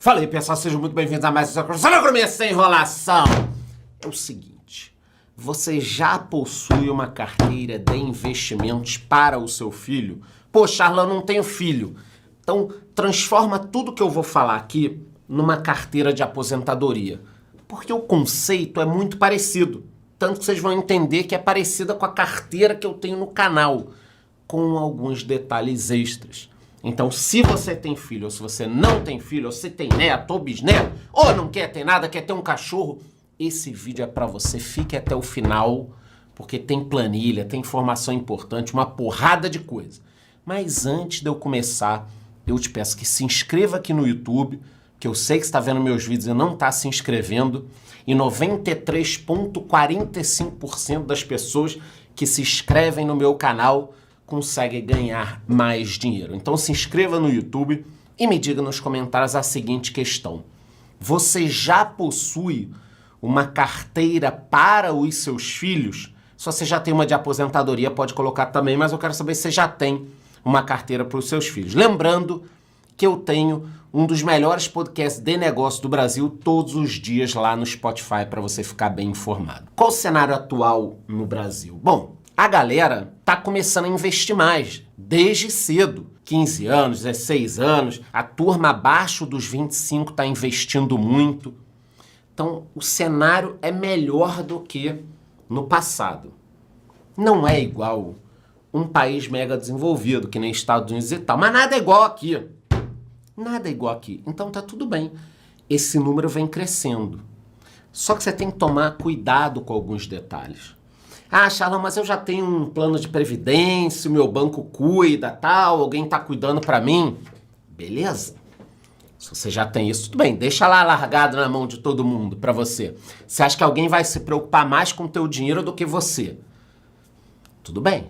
Fala aí, pessoal, sejam muito bem-vindos a mais uma Economia Sem Enrolação. É o seguinte, você já possui uma carteira de investimentos para o seu filho? Pô, Charla, eu não tenho filho. Então, transforma tudo que eu vou falar aqui numa carteira de aposentadoria. Porque o conceito é muito parecido. Tanto que vocês vão entender que é parecida com a carteira que eu tenho no canal, com alguns detalhes extras. Então, se você tem filho, ou se você não tem filho, ou se tem neto ou bisneto, ou não quer ter nada, quer ter um cachorro, esse vídeo é pra você. Fique até o final, porque tem planilha, tem informação importante, uma porrada de coisa. Mas antes de eu começar, eu te peço que se inscreva aqui no YouTube, que eu sei que você está vendo meus vídeos e não está se inscrevendo, e 93,45% das pessoas que se inscrevem no meu canal consegue ganhar mais dinheiro. Então se inscreva no YouTube e me diga nos comentários a seguinte questão. Você já possui uma carteira para os seus filhos? Se você já tem uma de aposentadoria, pode colocar também, mas eu quero saber se você já tem uma carteira para os seus filhos. Lembrando que eu tenho um dos melhores podcasts de negócio do Brasil todos os dias lá no Spotify para você ficar bem informado. Qual o cenário atual no Brasil? Bom, a galera tá começando a investir mais, desde cedo. 15 anos, 16 anos, a turma abaixo dos 25 tá investindo muito. Então, o cenário é melhor do que no passado. Não é igual um país mega desenvolvido, que nem Estados Unidos e tal, mas nada é igual aqui. Nada é igual aqui. Então tá tudo bem. Esse número vem crescendo. Só que você tem que tomar cuidado com alguns detalhes. Ah, Charlão, mas eu já tenho um plano de previdência, o meu banco cuida, tal, alguém tá cuidando pra mim. Beleza. Se você já tem isso, tudo bem. Deixa lá largado na mão de todo mundo pra você. Você acha que alguém vai se preocupar mais com o teu dinheiro do que você? Tudo bem.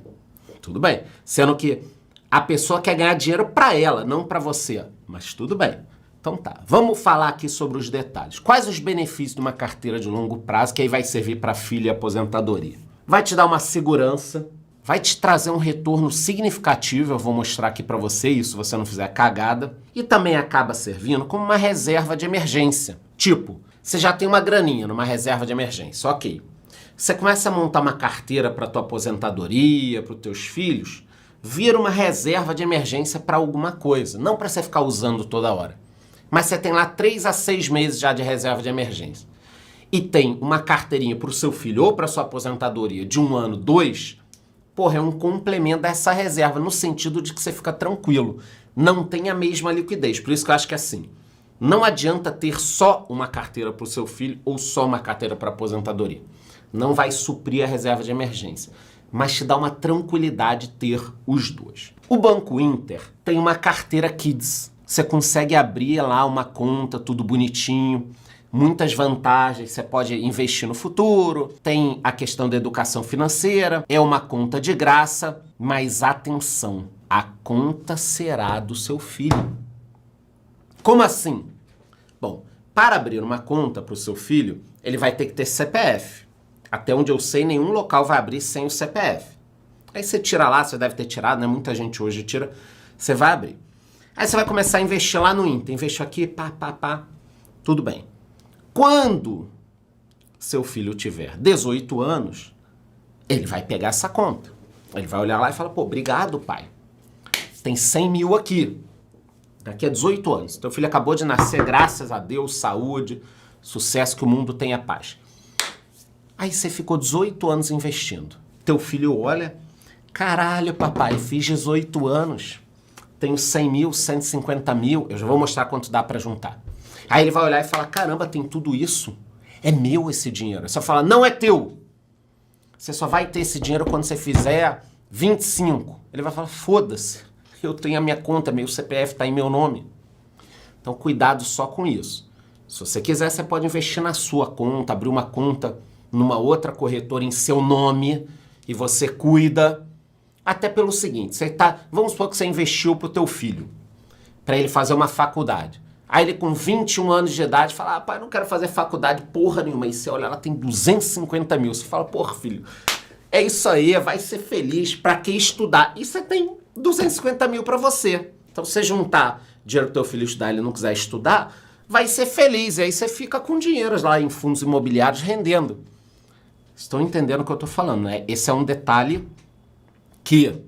Tudo bem. Sendo que a pessoa quer ganhar dinheiro pra ela, não pra você. Mas tudo bem. Então tá. Vamos falar aqui sobre os detalhes. Quais os benefícios de uma carteira de longo prazo que aí vai servir pra filho e aposentadoria? Vai te dar uma segurança, vai te trazer um retorno significativo, eu vou mostrar aqui pra você isso, se você não fizer cagada, e também acaba servindo como uma reserva de emergência. Tipo, você já tem uma graninha numa reserva de emergência, ok. Você começa a montar uma carteira para tua aposentadoria, para os teus filhos, vira uma reserva de emergência para alguma coisa, não para você ficar usando toda hora. Mas você tem lá 3 a 6 meses já de reserva de emergência. E tem uma carteirinha para o seu filho ou para sua aposentadoria de 1 ano, 2, porra, é um complemento dessa reserva, no sentido de que você fica tranquilo. Não tem a mesma liquidez. Por isso que eu acho que é assim. Não adianta ter só uma carteira para o seu filho ou só uma carteira para aposentadoria. Não vai suprir a reserva de emergência. Mas te dá uma tranquilidade ter os dois. O Banco Inter tem uma carteira Kids. Você consegue abrir lá uma conta, tudo bonitinho. Muitas vantagens, você pode investir no futuro, tem a questão da educação financeira, é uma conta de graça, mas atenção, a conta será do seu filho. Como assim? Bom, para abrir uma conta para o seu filho, ele vai ter que ter CPF. Até onde eu sei, nenhum local vai abrir sem o CPF. Aí você tira lá, você deve ter tirado, né? Muita gente hoje tira, você vai abrir. Aí você vai começar a investir lá no Inter, investiu aqui, pá, tudo bem. Quando seu filho tiver 18 anos, ele vai pegar essa conta. Ele vai olhar lá e falar, pô, obrigado, pai. Tem 100 mil aqui. Daqui a 18 anos. Teu filho acabou de nascer, graças a Deus, saúde, sucesso, que o mundo tenha paz. Aí você ficou 18 anos investindo. Teu filho olha, caralho, papai, fiz 18 anos. Tenho 100 mil, 150 mil. Eu já vou mostrar quanto dá pra juntar. Aí ele vai olhar e falar, caramba, tem tudo isso? É meu esse dinheiro. Você fala, não é teu. Você só vai ter esse dinheiro quando você fizer 25. Ele vai falar, foda-se, eu tenho a minha conta, meu CPF tá em meu nome. Então cuidado só com isso. Se você quiser, você pode investir na sua conta, abrir uma conta numa outra corretora em seu nome e você cuida. Até pelo seguinte, vamos supor que você investiu pro teu filho, para ele fazer uma faculdade. Aí ele com 21 anos de idade fala, pai, não quero fazer faculdade porra nenhuma. E você olha, ela tem 250 mil. Você fala, porra, filho, é isso aí, vai ser feliz, pra que estudar? E você tem 250 mil pra você. Então, se você juntar dinheiro pro teu filho estudar e ele não quiser estudar, vai ser feliz. E aí você fica com dinheiro lá em fundos imobiliários rendendo. Estão entendendo o que eu estou falando, né? Esse é um detalhe que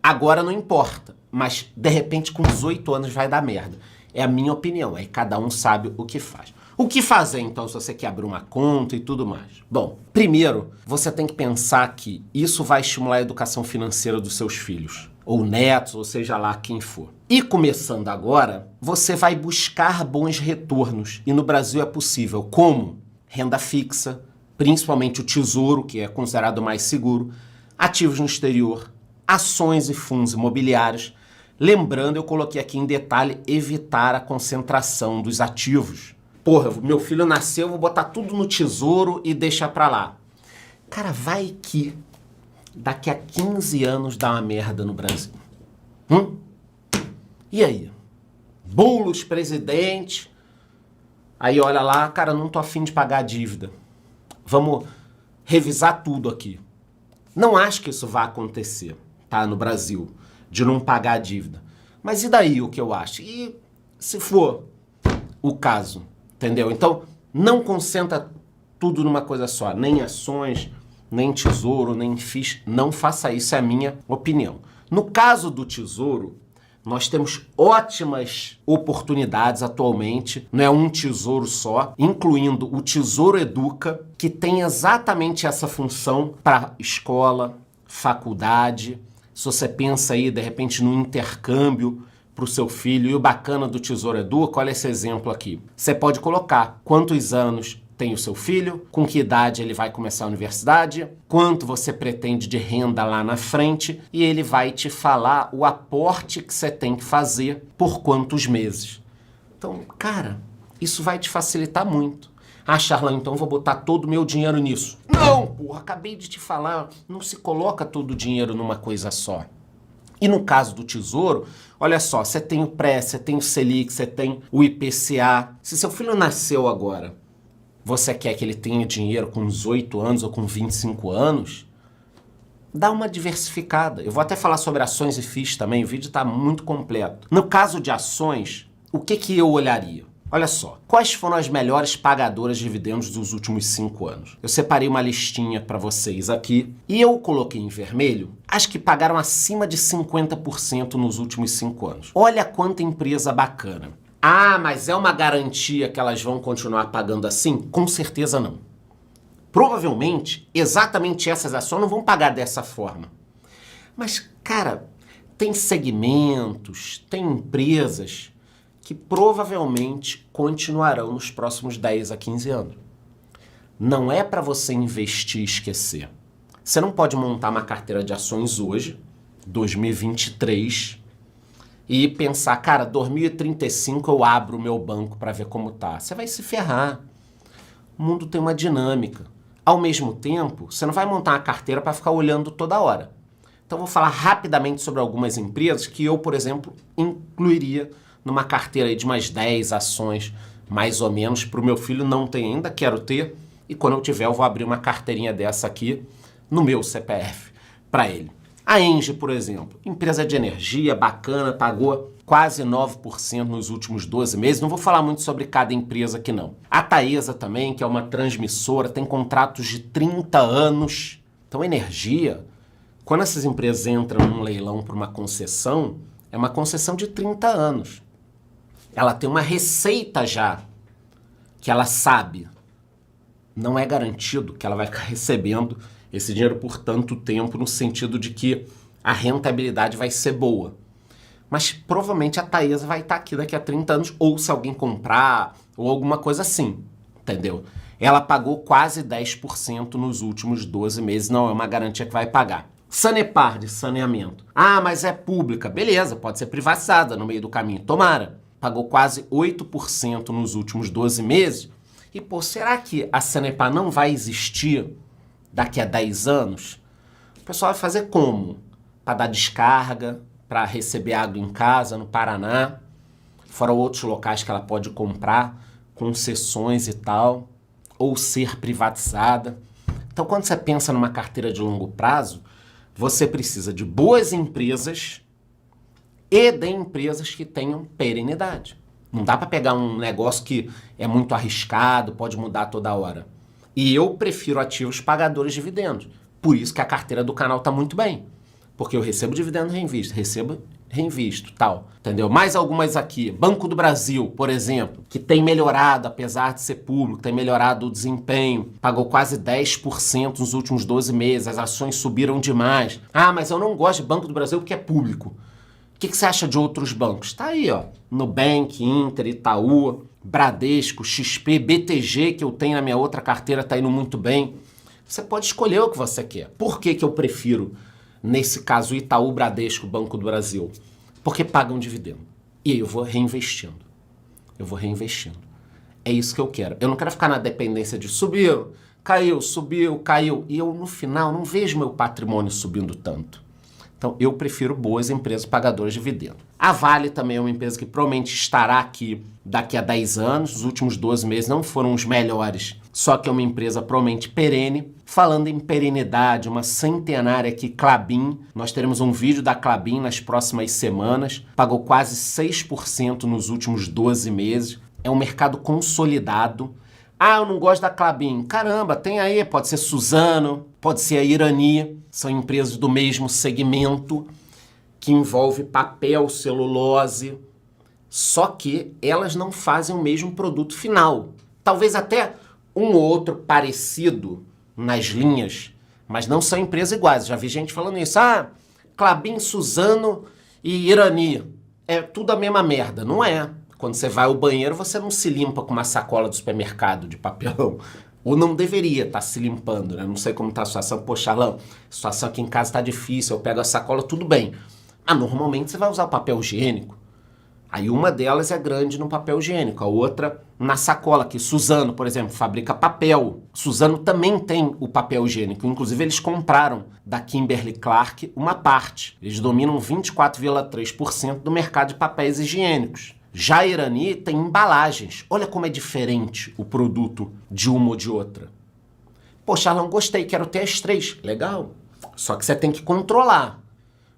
agora não importa, mas de repente com 18 anos vai dar merda. É a minha opinião, aí cada um sabe o que faz. O que fazer então se você quer abrir uma conta e tudo mais? Bom, primeiro você tem que pensar que isso vai estimular a educação financeira dos seus filhos, ou netos, ou seja lá quem for. E começando agora, você vai buscar bons retornos. E no Brasil é possível, como renda fixa, principalmente o tesouro, que é considerado mais seguro, ativos no exterior, ações e fundos imobiliários. Lembrando, eu coloquei aqui em detalhe, evitar a concentração dos ativos. Porra, meu filho nasceu, vou botar tudo no tesouro e deixar pra lá. Cara, vai que daqui a 15 anos dá uma merda no Brasil. E aí? Boulos, presidente. Aí olha lá, cara, não tô afim de pagar a dívida. Vamos revisar tudo aqui. Não acho que isso vai acontecer, tá, no Brasil, de não pagar a dívida. Mas e daí o que eu acho? E se for o caso, entendeu? Então, não concentra tudo numa coisa só, nem ações, nem tesouro, nem FIIs, não faça isso, é a minha opinião. No caso do tesouro, nós temos ótimas oportunidades atualmente, não é um tesouro só, incluindo o Tesouro Educa, que tem exatamente essa função para escola, faculdade. Se você pensa aí, de repente, no intercâmbio para o seu filho, e o bacana do Tesouro Educa, olha esse exemplo aqui. Você pode colocar quantos anos tem o seu filho, com que idade ele vai começar a universidade, quanto você pretende de renda lá na frente, e ele vai te falar o aporte que você tem que fazer por quantos meses. Então, cara, isso vai te facilitar muito. Ah, Charlan, então vou botar todo o meu dinheiro nisso. Não, porra, acabei de te falar, não se coloca todo o dinheiro numa coisa só. E no caso do Tesouro, olha só, você tem o Pré, você tem o Selic, você tem o IPCA. Se seu filho nasceu agora, você quer que ele tenha dinheiro com 18 anos ou com 25 anos, dá uma diversificada. Eu vou até falar sobre ações e FIIs também, o vídeo está muito completo. No caso de ações, o que eu olharia? Olha só, quais foram as melhores pagadoras de dividendos dos últimos 5 anos? Eu separei uma listinha para vocês aqui e eu coloquei em vermelho as que pagaram acima de 50% nos últimos 5 anos. Olha quanta empresa bacana. Ah, mas é uma garantia que elas vão continuar pagando assim? Com certeza não. Provavelmente, exatamente essas ações não vão pagar dessa forma. Mas, cara, tem segmentos, tem empresas que provavelmente continuarão nos próximos 10 a 15 anos. Não é para você investir e esquecer. Você não pode montar uma carteira de ações hoje, 2023, e pensar, cara, 2035 eu abro o meu banco para ver como tá. Você vai se ferrar. O mundo tem uma dinâmica. Ao mesmo tempo, você não vai montar uma carteira para ficar olhando toda hora. Então, vou falar rapidamente sobre algumas empresas que eu, por exemplo, incluiria numa carteira aí de mais 10 ações, mais ou menos, para o meu filho. Não tem ainda, quero ter. E quando eu tiver, eu vou abrir uma carteirinha dessa aqui no meu CPF para ele. A Engie, por exemplo, empresa de energia, bacana, pagou quase 9% nos últimos 12 meses. Não vou falar muito sobre cada empresa aqui não. A Taesa também, que é uma transmissora, tem contratos de 30 anos. Então, energia, quando essas empresas entram num leilão para uma concessão, é uma concessão de 30 anos. Ela tem uma receita já, que ela sabe. Não é garantido que ela vai ficar recebendo esse dinheiro por tanto tempo, no sentido de que a rentabilidade vai ser boa. Mas provavelmente a Taesa vai estar aqui daqui a 30 anos, ou se alguém comprar, ou alguma coisa assim, entendeu? Ela pagou quase 10% nos últimos 12 meses, não é uma garantia que vai pagar. Sanepar, de saneamento. Ah, mas é pública. Beleza, pode ser privatizada no meio do caminho. Tomara. Pagou quase 8% nos últimos 12 meses. E, pô, será que a Sanepar não vai existir daqui a 10 anos? O pessoal vai fazer como? Para dar descarga, para receber água em casa, no Paraná, fora outros locais que ela pode comprar, concessões e tal, ou ser privatizada. Então, quando você pensa numa carteira de longo prazo, você precisa de boas empresas e de empresas que tenham perenidade. Não dá para pegar um negócio que é muito arriscado, pode mudar toda hora. E eu prefiro ativos pagadores de dividendos. Por isso que a carteira do canal está muito bem. Porque eu recebo dividendo reinvisto, reinvisto, tal. Entendeu? Mais algumas aqui. Banco do Brasil, por exemplo, que tem melhorado, apesar de ser público, tem melhorado o desempenho. Pagou quase 10% nos últimos 12 meses. As ações subiram demais. Ah, mas eu não gosto de Banco do Brasil porque é público. O que você acha de outros bancos? Tá aí, ó. Nubank, Inter, Itaú, Bradesco, XP, BTG, que eu tenho na minha outra carteira, tá indo muito bem. Você pode escolher o que você quer. Por que eu prefiro, nesse caso, Itaú, Bradesco, Banco do Brasil? Porque pagam dividendo. E aí eu vou reinvestindo. É isso que eu quero. Eu não quero ficar na dependência de subiu, caiu. E eu, no final, não vejo meu patrimônio subindo tanto. Então, eu prefiro boas empresas pagadoras de dividendo. A Vale também é uma empresa que provavelmente estará aqui daqui a 10 anos. Os últimos 12 meses não foram os melhores, só que é uma empresa provavelmente perene. Falando em perenidade, uma centenária aqui, Klabin. Nós teremos um vídeo da Klabin nas próximas semanas. Pagou quase 6% nos últimos 12 meses. É um mercado consolidado. Ah, eu não gosto da Klabin. Caramba, tem aí, pode ser Suzano, pode ser a Irani. São empresas do mesmo segmento, que envolve papel, celulose. Só que elas não fazem o mesmo produto final. Talvez até um ou outro parecido nas linhas, mas não são empresas iguais. Já vi gente falando isso. Ah, Klabin, Suzano e Irani. É tudo a mesma merda. Não é. Quando você vai ao banheiro, você não se limpa com uma sacola do supermercado de papelão. Ou não deveria estar se limpando, né? Não sei como está a situação. Pô, Charlão, a situação aqui em casa está difícil, eu pego a sacola, tudo bem. Ah, normalmente você vai usar o papel higiênico. Aí uma delas é grande no papel higiênico, a outra na sacola, que Suzano, por exemplo, fabrica papel. Suzano também tem o papel higiênico. Inclusive, eles compraram da Kimberly-Clark uma parte. Eles dominam 24,3% do mercado de papéis higiênicos. Já a Irani tem embalagens. Olha como é diferente o produto de uma ou de outra. Pô, Charlão, gostei, quero ter as 3. Legal. Só que você tem que controlar.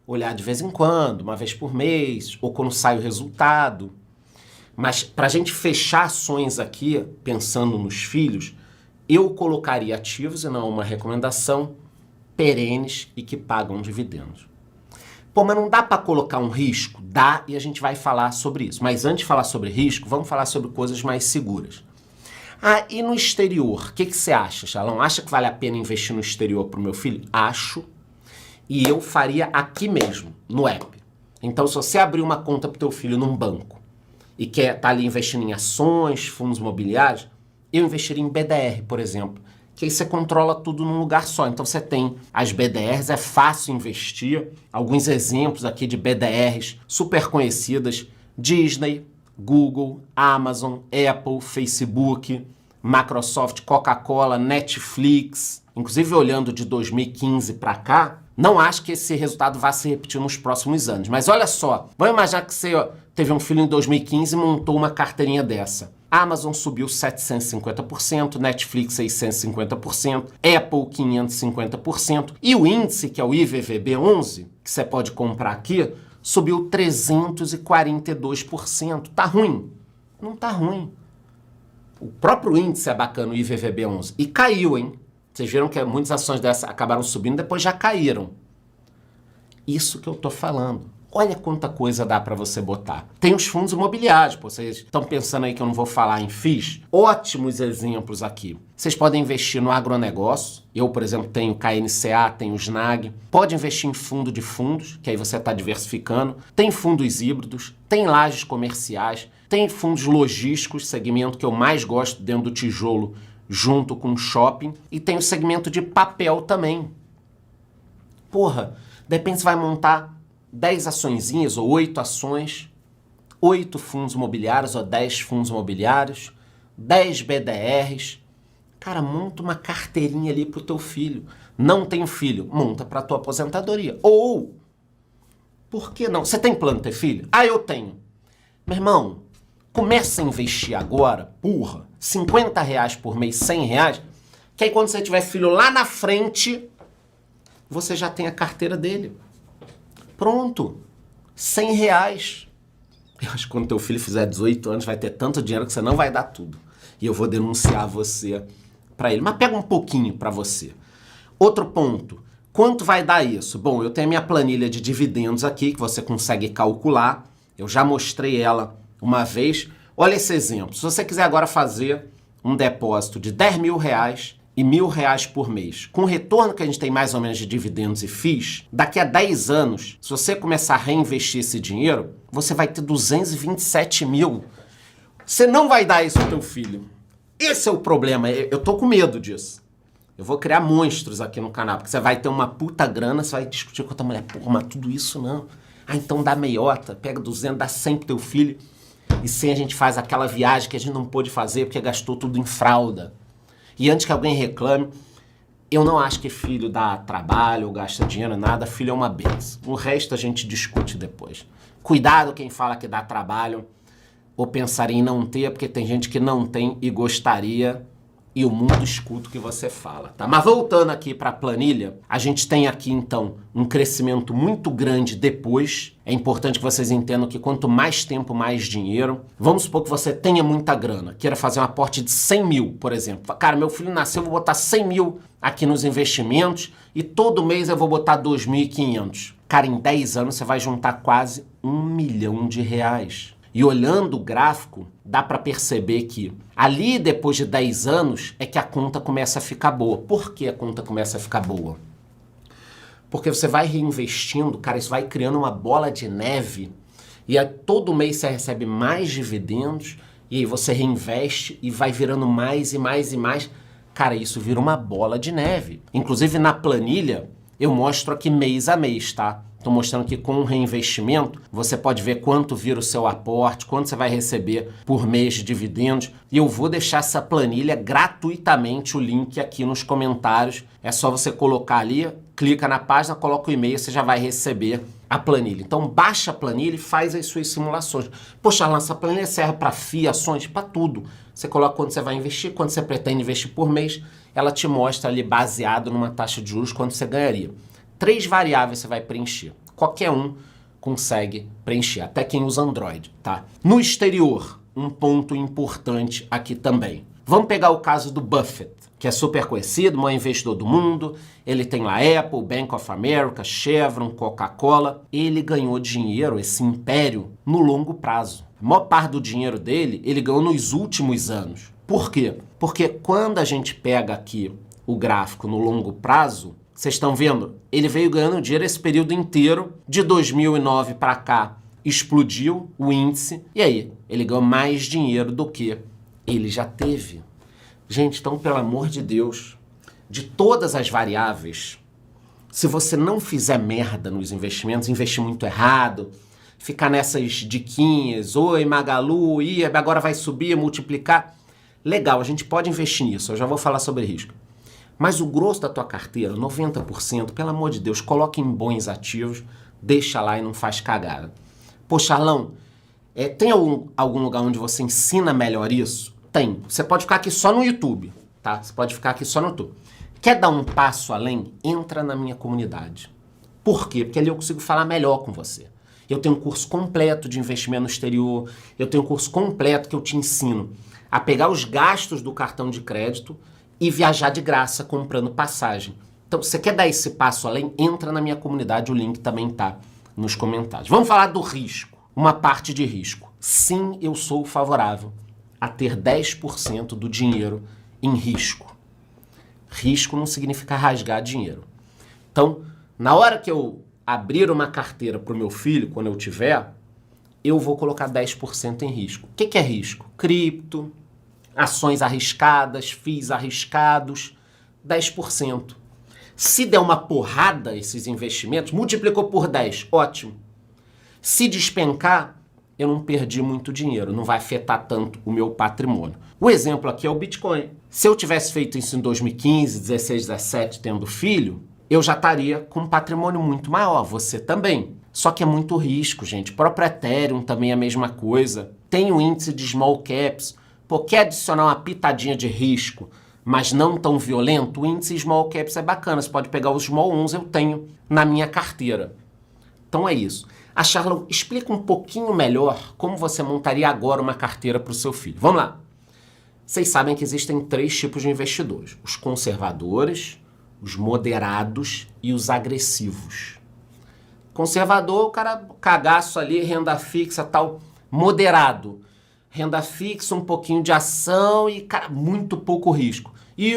Olhar de vez em quando, uma vez por mês, ou quando sai o resultado. Mas para a gente fechar ações aqui, pensando nos filhos, eu colocaria ativos, e não uma recomendação, perenes e que pagam dividendos. Pô, mas não dá para colocar um risco? Dá, e a gente vai falar sobre isso. Mas antes de falar sobre risco, vamos falar sobre coisas mais seguras. Ah, e no exterior? O que você acha, Charlão? Acha que vale a pena investir no exterior para o meu filho? Acho. E eu faria aqui mesmo, no app. Então, se você abrir uma conta para o teu filho num banco e quer estar ali investindo em ações, fundos imobiliários, eu investiria em BDR, por exemplo. Que aí você controla tudo num lugar só. Então você tem as BDRs, é fácil investir. Alguns exemplos aqui de BDRs super conhecidas: Disney, Google, Amazon, Apple, Facebook, Microsoft, Coca-Cola, Netflix. Inclusive, olhando de 2015 para cá, não acho que esse resultado vá se repetir nos próximos anos. Mas olha só, vamos imaginar que você teve um filho em 2015 e montou uma carteirinha dessa. Amazon subiu 750%, Netflix 650%, Apple 550%, e o índice, que é o IVVB11, que você pode comprar aqui, subiu 342%. Tá ruim? Não tá ruim. O próprio índice é bacana, o IVVB11, e caiu, hein? Vocês viram que muitas ações dessas acabaram subindo, depois já caíram. Isso que eu tô falando. Olha quanta coisa dá para você botar. Tem os fundos imobiliários, pô, vocês estão pensando aí que eu não vou falar em FIIs? Ótimos exemplos aqui. Vocês podem investir no agronegócio. Eu, por exemplo, tenho KNCA, tenho o SNAG. Pode investir em fundo de fundos, que aí você está diversificando. Tem fundos híbridos, tem lajes comerciais, tem fundos logísticos, segmento que eu mais gosto dentro do tijolo, junto com shopping. E tem o segmento de papel também. Porra, de repente você vai montar 10 açõezinhas ou 8 ações, 8 fundos imobiliários ou 10 fundos imobiliários, 10 BDRs. Cara, monta uma carteirinha ali pro teu filho. Não tem filho? Monta pra tua aposentadoria. Ou, por que não? Você tem plano de ter filho? Ah, eu tenho. Meu irmão, começa a investir agora, porra, R$50 por mês, R$100, que aí quando você tiver filho lá na frente, você já tem a carteira dele. Pronto, R$100. Eu acho que quando teu filho fizer 18 anos vai ter tanto dinheiro que você não vai dar tudo. E eu vou denunciar você para ele. Mas pega um pouquinho para você. Outro ponto. Quanto vai dar isso? Bom, eu tenho a minha planilha de dividendos aqui, que você consegue calcular. Eu já mostrei ela uma vez. Olha esse exemplo. Se você quiser agora fazer um depósito de R$10.000 e R$1.000 por mês, com o retorno que a gente tem mais ou menos de dividendos e FIIs, daqui a 10 anos, se você começar a reinvestir esse dinheiro, você vai ter 227 mil. Você não vai dar isso ao teu filho. Esse é o problema. Eu tô com medo disso. Eu vou criar monstros aqui no canal, porque você vai ter uma puta grana, você vai discutir com a tua mulher. Pô, mas tudo isso não. Ah, então dá meiota, pega 200, dá 100 pro teu filho. E 100 a gente faz aquela viagem que a gente não pôde fazer porque gastou tudo em fralda. E antes que alguém reclame, eu não acho que filho dá trabalho ou gasta dinheiro, nada. Filho é uma benção. O resto a gente discute depois. Cuidado quem fala que dá trabalho ou pensaria em não ter, porque tem gente que não tem e gostaria, e o mundo escuta o que você fala, tá? Mas voltando aqui para a planilha, a gente tem aqui então um crescimento muito grande depois. É importante que vocês entendam que quanto mais tempo, mais dinheiro. Vamos supor que você tenha muita grana, queira fazer um aporte de 100 mil, por exemplo. Cara, meu filho nasceu, eu vou botar 100 mil aqui nos investimentos e todo mês eu vou botar 2.500. Cara, em 10 anos você vai juntar quase R$1 milhão. E olhando o gráfico, dá para perceber que ali, depois de 10 anos, é que a conta começa a ficar boa. Por que a conta começa a ficar boa? Porque você vai reinvestindo, cara, isso vai criando uma bola de neve, e aí, todo mês você recebe mais dividendos, e aí você reinveste e vai virando mais e mais e mais. Cara, isso vira uma bola de neve. Inclusive, na planilha, eu mostro aqui mês a mês, tá? Estou mostrando que com o reinvestimento, você pode ver quanto vira o seu aporte, quanto você vai receber por mês de dividendos. E eu vou deixar essa planilha gratuitamente, o link aqui nos comentários. É só você colocar ali, clica na página, coloca o e-mail, você já vai receber a planilha. Então baixa a planilha e faz as suas simulações. Poxa, Alan, essa planilha serve para FII, ações, para tudo. Você coloca quanto você vai investir, quanto você pretende investir por mês. Ela te mostra ali, baseado numa taxa de juros, quanto você ganharia. 3 variáveis você vai preencher. Qualquer um consegue preencher, até quem usa Android, tá? No exterior, um ponto importante aqui também. Vamos pegar o caso do Buffett, que é super conhecido, o maior investidor do mundo. Ele tem lá Apple, Bank of America, Chevron, Coca-Cola. Ele ganhou dinheiro, esse império, no longo prazo. A maior parte do dinheiro dele, ele ganhou nos últimos anos. Por quê? Porque quando a gente pega aqui o gráfico no longo prazo, vocês estão vendo? Ele veio ganhando dinheiro esse período inteiro, de 2009 para cá, explodiu o índice, e aí, ele ganhou mais dinheiro do que ele já teve. Gente, então, pelo amor de Deus, de todas as variáveis, se você não fizer merda nos investimentos, investir muito errado, ficar nessas diquinhas, oi, Magalu, agora vai subir, multiplicar, legal, a gente pode investir nisso, eu já vou falar sobre risco. Mas o grosso da tua carteira, 90%, pelo amor de Deus, coloque em bons ativos, deixa lá e não faz cagada. Pô, Charlão, tem algum lugar onde você ensina melhor isso? Tem. Você pode ficar aqui só no YouTube, tá? Você pode ficar aqui só no YouTube. Quer dar um passo além? Entra na minha comunidade. Por quê? Porque ali eu consigo falar melhor com você. Eu tenho um curso completo de investimento no exterior, eu tenho um curso completo que eu te ensino a pegar os gastos do cartão de crédito e viajar de graça comprando passagem. Então, se você quer dar esse passo além, entra na minha comunidade, o link também tá nos comentários. Vamos falar do risco, uma parte de risco. Sim, eu sou favorável a ter 10% do dinheiro em risco. Risco não significa rasgar dinheiro. Então, na hora que eu abrir uma carteira para o meu filho, quando eu tiver, eu vou colocar 10% em risco. O que é risco? Cripto, ações arriscadas, FIIs arriscados, 10%. Se der uma porrada esses investimentos, multiplicou por 10, ótimo. Se despencar, eu não perdi muito dinheiro, não vai afetar tanto o meu patrimônio. O exemplo aqui é o Bitcoin. Se eu tivesse feito isso em 2015, 16, 17, tendo filho, eu já estaria com um patrimônio muito maior, você também. Só que é muito risco, gente. O próprio Ethereum também é a mesma coisa. Tem o índice de small caps. Pô, quer adicionar uma pitadinha de risco, mas não tão violento? O índice small caps é bacana. Você pode pegar os small 1s, eu tenho na minha carteira. Então é isso. Charlão, explica um pouquinho melhor como você montaria agora uma carteira para o seu filho. Vamos lá. Vocês sabem que existem 3 tipos de investidores. Os conservadores, os moderados e os agressivos. Conservador, o cara cagaço ali, renda fixa, tal. Moderado, renda fixa, um pouquinho de ação e, cara, muito pouco risco. E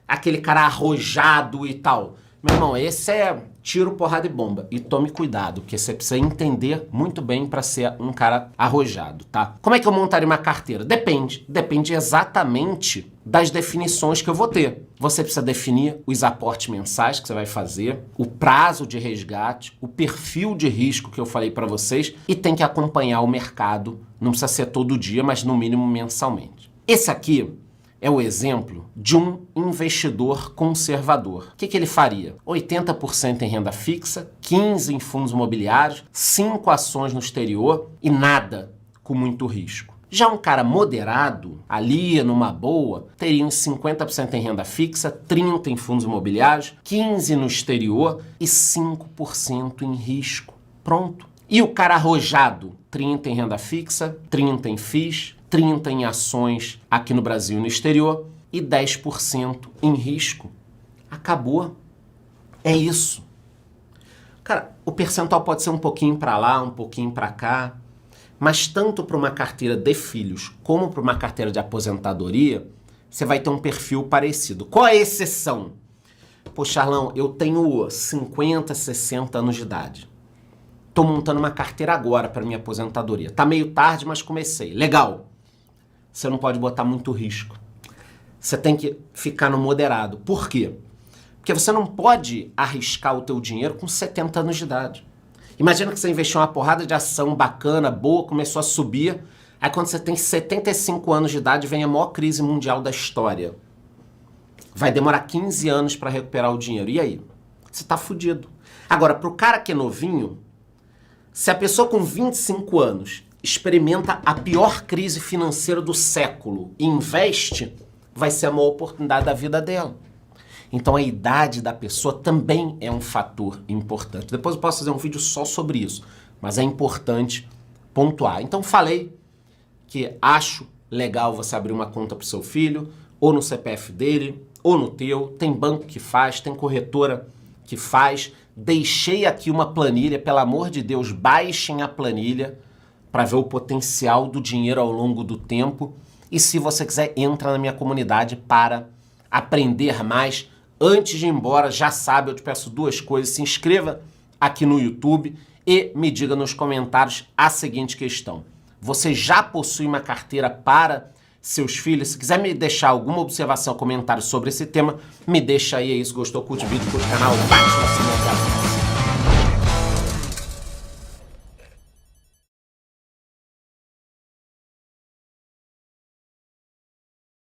aquele cara arrojado e tal. Meu irmão, esse é tiro, porrada e bomba. E tome cuidado, porque você precisa entender muito bem para ser um cara arrojado, tá? Como é que eu montaria uma carteira? Depende. Depende exatamente das definições que eu vou ter. Você precisa definir os aportes mensais que você vai fazer, o prazo de resgate, o perfil de risco que eu falei para vocês e tem que acompanhar o mercado. Não precisa ser todo dia, mas no mínimo mensalmente. Esse aqui é o exemplo de um investidor conservador. O que ele faria? 80% em renda fixa, 15% em fundos imobiliários, 5 ações no exterior e nada com muito risco. Já um cara moderado, ali numa boa, teria uns 50% em renda fixa, 30% em fundos imobiliários, 15% no exterior e 5% em risco. Pronto. E o cara arrojado, 30% em renda fixa, 30% em FIIs, 30% em ações aqui no Brasil e no exterior e 10% em risco. Acabou. É isso. Cara, o percentual pode ser um pouquinho para lá, um pouquinho para cá, mas tanto para uma carteira de filhos como para uma carteira de aposentadoria, você vai ter um perfil parecido. Qual é a exceção? Pô, Charlão, eu tenho 50, 60 anos de idade. Tô montando uma carteira agora para minha aposentadoria. Tá meio tarde, mas comecei. Legal. Você não pode botar muito risco. Você tem que ficar no moderado. Por quê? Porque você não pode arriscar o teu dinheiro com 70 anos de idade. Imagina que você investiu uma porrada de ação bacana, boa, começou a subir. Aí quando você tem 75 anos de idade, vem a maior crise mundial da história. Vai demorar 15 anos para recuperar o dinheiro. E aí? Você tá fudido. Agora, pro cara que é novinho, se a pessoa com 25 anos experimenta a pior crise financeira do século e investe, vai ser a maior oportunidade da vida dela. Então a idade da pessoa também é um fator importante. Depois eu posso fazer um vídeo só sobre isso, mas é importante pontuar. Então falei que acho legal você abrir uma conta para o seu filho, ou no CPF dele, ou no teu. Tem banco que faz, tem corretora que faz. Deixei aqui uma planilha, pelo amor de Deus, baixem a planilha para ver o potencial do dinheiro ao longo do tempo. E se você quiser, entra na minha comunidade para aprender mais. Antes de ir embora, já sabe, eu te peço 2 coisas. Se inscreva aqui no YouTube e me diga nos comentários a seguinte questão. Você já possui uma carteira para seus filhos? Se quiser me deixar alguma observação, comentário sobre esse tema, me deixa aí. É isso. Gostou? Curte o vídeo, curte o canal, bate no sininho.